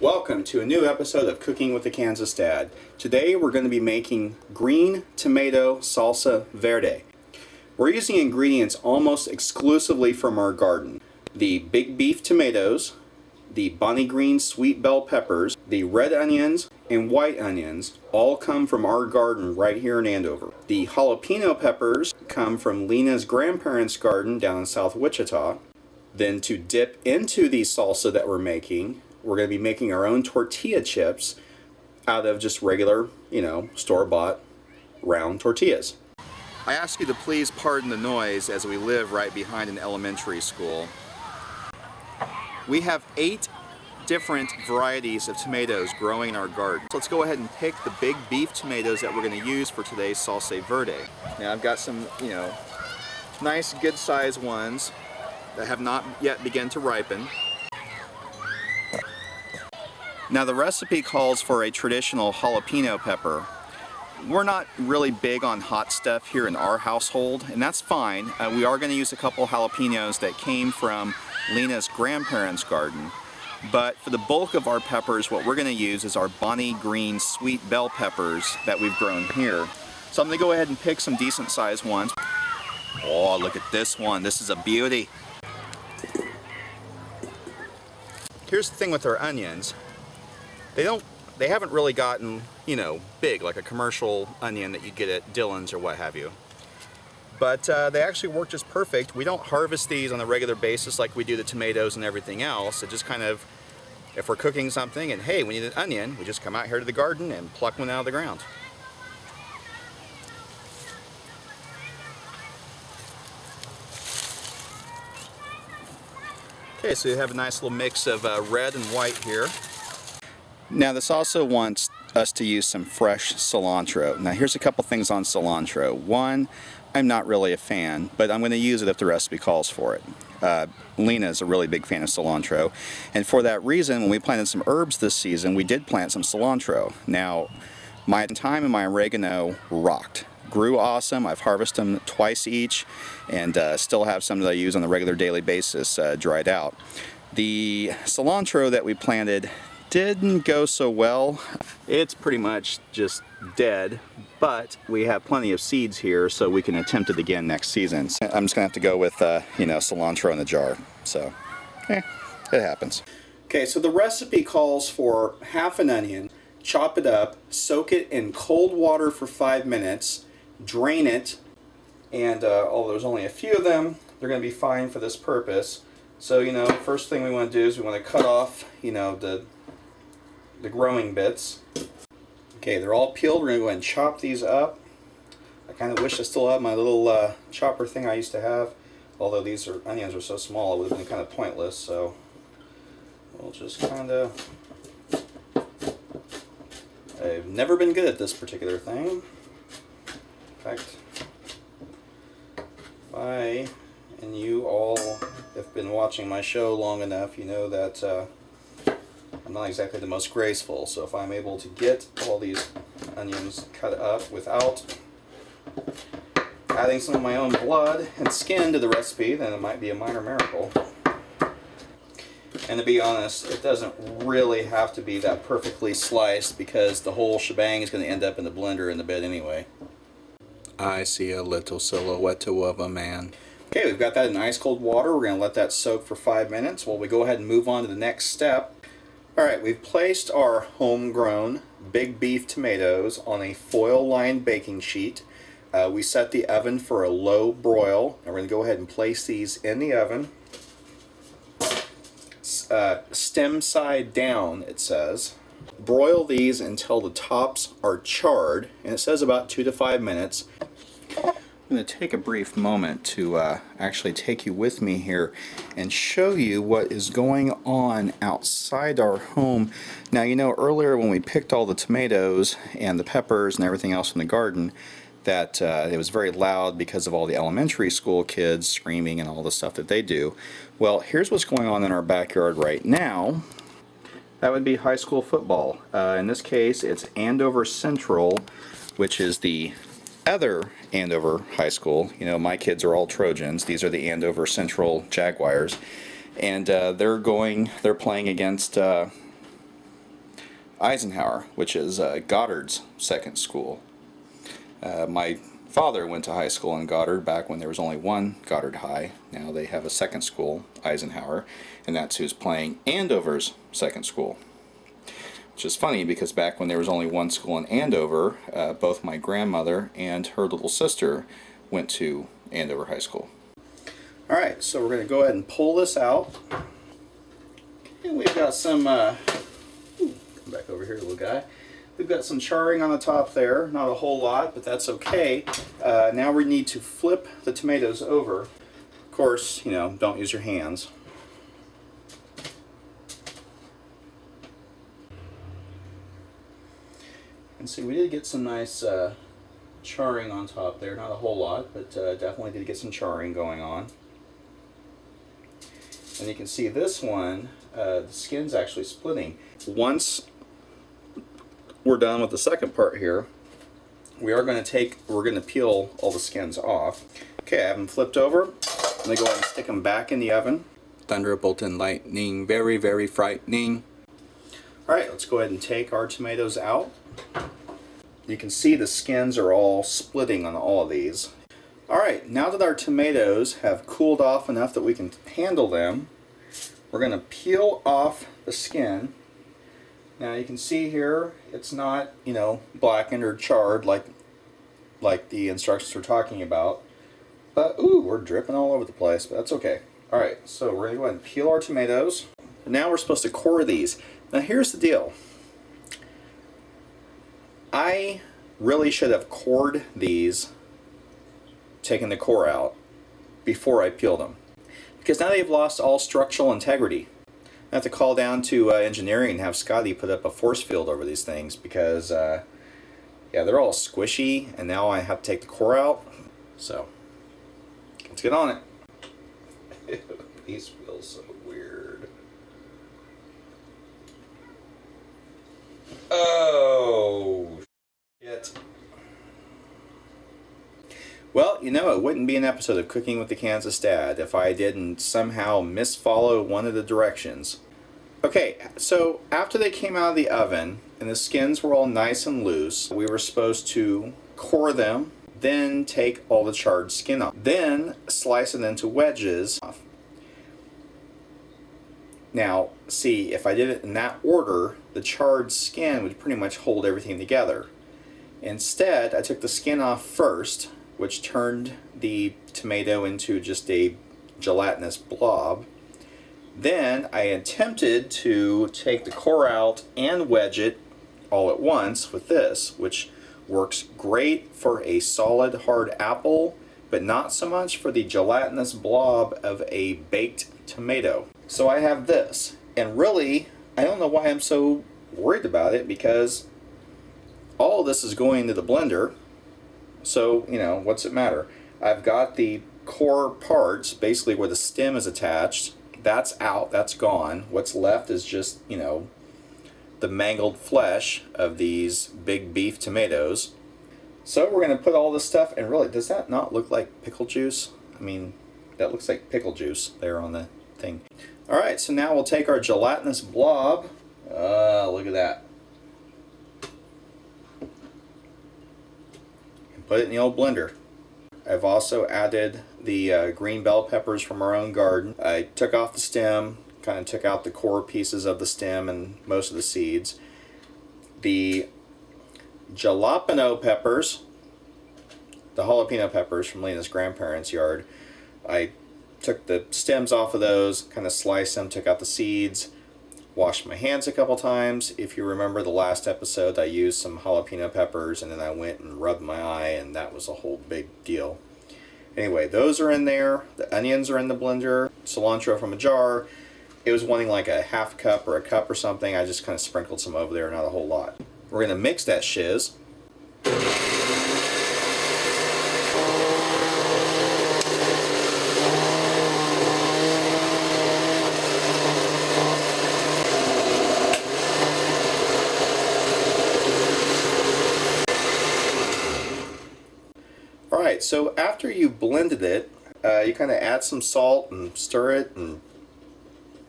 Welcome to a new episode of Cooking with the Kansas Dad. Today we're going to be making green tomato salsa verde. We're using ingredients almost exclusively from our garden. The big beef tomatoes, the bonnie green sweet bell peppers, the red onions, and white onions all come from our garden right here in Andover. The jalapeno peppers come from Lena's grandparents' garden down in South Wichita. Then to dip into the salsa that we're making, we're going to be making our own tortilla chips out of just regular, store-bought round tortillas. I ask you to please pardon the noise as we live right behind an elementary school. We have 8 different varieties of tomatoes growing in our garden. So let's go ahead and pick the big beef tomatoes that we're going to use for today's salsa verde. Now I've got some, nice good sized ones that have not yet begun to ripen. Now the recipe calls for a traditional jalapeno pepper. We're not really big on hot stuff here in our household, and that's fine. We are going to use a couple jalapenos that came from Lena's grandparents' garden. But for the bulk of our peppers, what we're going to use is our bonnie green sweet bell peppers that we've grown here. So I'm going to go ahead and pick some decent sized ones. Oh, look at this one. This is a beauty. Here's the thing with our onions. They haven't really gotten, big like a commercial onion that you get at Dillon's or what have you. But they actually work just perfect. We don't harvest these on a regular basis like we do the tomatoes and everything else. It just kind of, if we're cooking something and hey, we need an onion, we just come out here to the garden and pluck one out of the ground. Okay, so you have a nice little mix of red and white here. Now this also wants us to use some fresh cilantro. Now here's a couple things on cilantro. One, I'm not really a fan, but I'm going to use it if the recipe calls for it. Lena is a really big fan of cilantro, and for that reason, when we planted some herbs this season, we did plant some cilantro. Now, my thyme and my oregano rocked. Grew awesome. I've harvested them twice each, and still have some that I use on a regular daily basis dried out. The cilantro that we planted didn't go so well. It's pretty much just dead, but we have plenty of seeds here so we can attempt it again next season. So I'm just gonna have to go with cilantro in the jar. So it happens. Okay, so the recipe calls for half an onion, chop it up, soak it in cold water for 5 minutes, drain it, and although there's only a few of them, they're gonna be fine for this purpose. So first thing we want to do is we want to cut off the growing bits. Okay, they're all peeled. We're going to go ahead and chop these up. I kind of wish I still had my little chopper thing I used to have, although these onions are so small it would have been kind of pointless, so we'll just kind of... I've never been good at this particular thing. In fact, and you all have been watching my show long enough, you know that I'm not exactly the most graceful, so if I'm able to get all these onions cut up without adding some of my own blood and skin to the recipe, then it might be a minor miracle. And to be honest, it doesn't really have to be that perfectly sliced because the whole shebang is going to end up in the blender in the bed anyway. I see a little silhouette of a man. Okay, we've got that in ice cold water. We're going to let that soak for 5 minutes while we go ahead and move on to the next step. Alright, we've placed our homegrown big beef tomatoes on a foil-lined baking sheet. We set the oven for a low broil, and we're going to go ahead and place these in the oven. Stem side down, it says. Broil these until the tops are charred, and it says about 2 to 5 minutes. I'm going to take a brief moment to actually take you with me here and show you what is going on outside our home. Now, earlier when we picked all the tomatoes and the peppers and everything else from the garden, that it was very loud because of all the elementary school kids screaming and all the stuff that they do. Well, here's what's going on in our backyard right now. That would be high school football. In this case, it's Andover Central, which is the other Andover High School. My kids are all Trojans. These are the Andover Central Jaguars. And they're playing against Eisenhower, which is Goddard's second school. My father went to high school in Goddard back when there was only one Goddard High. Now they have a second school, Eisenhower, and that's who's playing Andover's second school. Which is funny because back when there was only one school in Andover, both my grandmother and her little sister went to Andover High School. Alright, so we're going to go ahead and pull this out. And we've got some, come back over here, little guy. We've got some charring on the top there, not a whole lot, but that's okay. Now we need to flip the tomatoes over. Of course, you know, don't use your hands. And see, we did get some nice charring on top there, not a whole lot, but definitely did get some charring going on. And you can see this one, the skin's actually splitting. Once we're done with the second part here, we're going to peel all the skins off. Okay, I have them flipped over. I'm going to go ahead and stick them back in the oven. Thunderbolt and lightning, very, very frightening. Alright, let's go ahead and take our tomatoes out. You can see the skins are all splitting on all of these. Alright, now that our tomatoes have cooled off enough that we can handle them, we're going to peel off the skin. Now you can see here, it's not, you know, blackened or charred like the instructions are talking about. But, ooh, we're dripping all over the place, but that's okay. Alright, so we're going to go ahead and peel our tomatoes. Now we're supposed to core these. Now here's the deal. I really should have cored these, taken the core out, before I peeled them. Because now they've lost all structural integrity. I have to call down to engineering and have Scotty put up a force field over these things because, yeah, they're all squishy, and now I have to take the core out. So, let's get on it. These feel so weird. Oh, shit. Well, you know, it wouldn't be an episode of Cooking with the Kansas Dad if I didn't somehow misfollow one of the directions. Okay, so after they came out of the oven and the skins were all nice and loose, we were supposed to core them, then take all the charred skin off, then slice it into wedges. Now, see, if I did it in that order, the charred skin would pretty much hold everything together. Instead, I took the skin off first, which turned the tomato into just a gelatinous blob. Then I attempted to take the core out and wedge it all at once with this, which works great for a solid hard apple, but not so much for the gelatinous blob of a baked tomato. So I have this, and really, I don't know why I'm so worried about it, because all of this is going into the blender. So, you know, what's it matter? I've got the core parts, basically where the stem is attached. That's out, that's gone. What's left is just, you know, the mangled flesh of these big beef tomatoes. So we're going to put all this stuff, and really, does that not look like pickle juice? I mean, that looks like pickle juice there on the thing. Alright, so now we'll take our gelatinous blob. Look at that. Put it in the old blender. I've also added the green bell peppers from our own garden. I took off the stem, kind of took out the core pieces of the stem and most of the seeds. The jalapeno peppers, the jalapeno peppers from Lena's grandparents' yard, I took the stems off of those, kind of sliced them, took out the seeds, washed my hands a couple times. If you remember the last episode, I used some jalapeno peppers and then I went and rubbed my eye, and that was a whole big deal. Anyway, those are in there. The onions are in the blender. Cilantro from a jar. It was wanting like a half cup or a cup or something. I just kind of sprinkled some over there, not a whole lot. We're going to mix that shiz. Alright, so after you blended it, you kind of add some salt and stir it and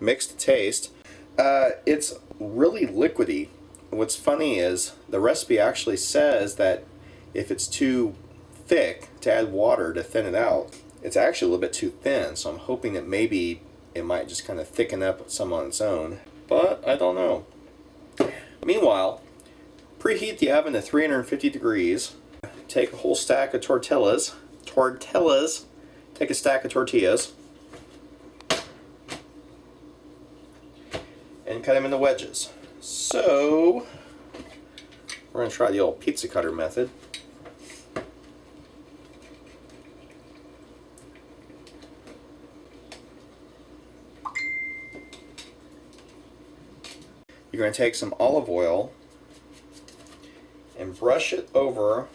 mix to taste. It's really liquidy. What's funny is the recipe actually says that if it's too thick, to add water to thin it out. It's actually a little bit too thin, so I'm hoping that maybe it might just kind of thicken up some on its own, but I don't know. Meanwhile, preheat the oven to 350 degrees. Take a whole stack of tortillas. Take a stack of tortillas and cut them into wedges. So we're going to try the old pizza cutter method. You're going to take some olive oil and brush it over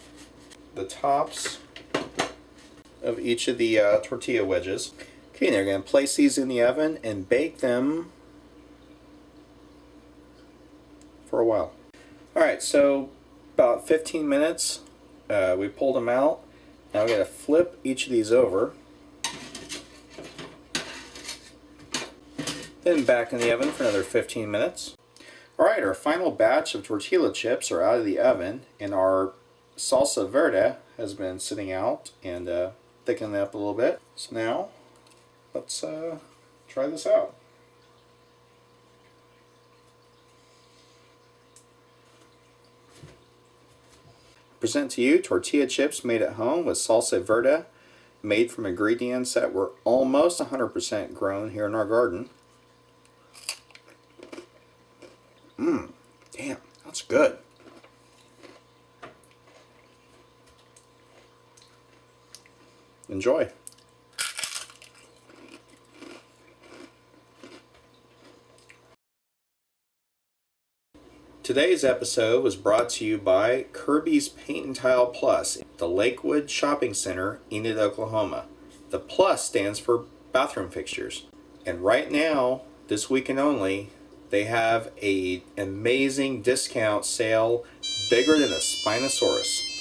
the tops of each of the tortilla wedges. Okay, and they're going to place these in the oven and bake them for a while. Alright, so about 15 minutes, we pulled them out. Now we're going to flip each of these over. Then back in the oven for another 15 minutes. Alright, our final batch of tortilla chips are out of the oven, and our Salsa Verde has been sitting out and thickening up a little bit. So now, let's try this out. Present to you tortilla chips made at home with Salsa Verde, made from ingredients that were almost 100% grown here in our garden. Damn, that's good. Enjoy. Today's episode was brought to you by Kirby's Paint and Tile Plus, the Lakewood Shopping Center, Enid, Oklahoma. The Plus stands for bathroom fixtures. And right now, this weekend only, they have an amazing discount sale bigger than a Spinosaurus.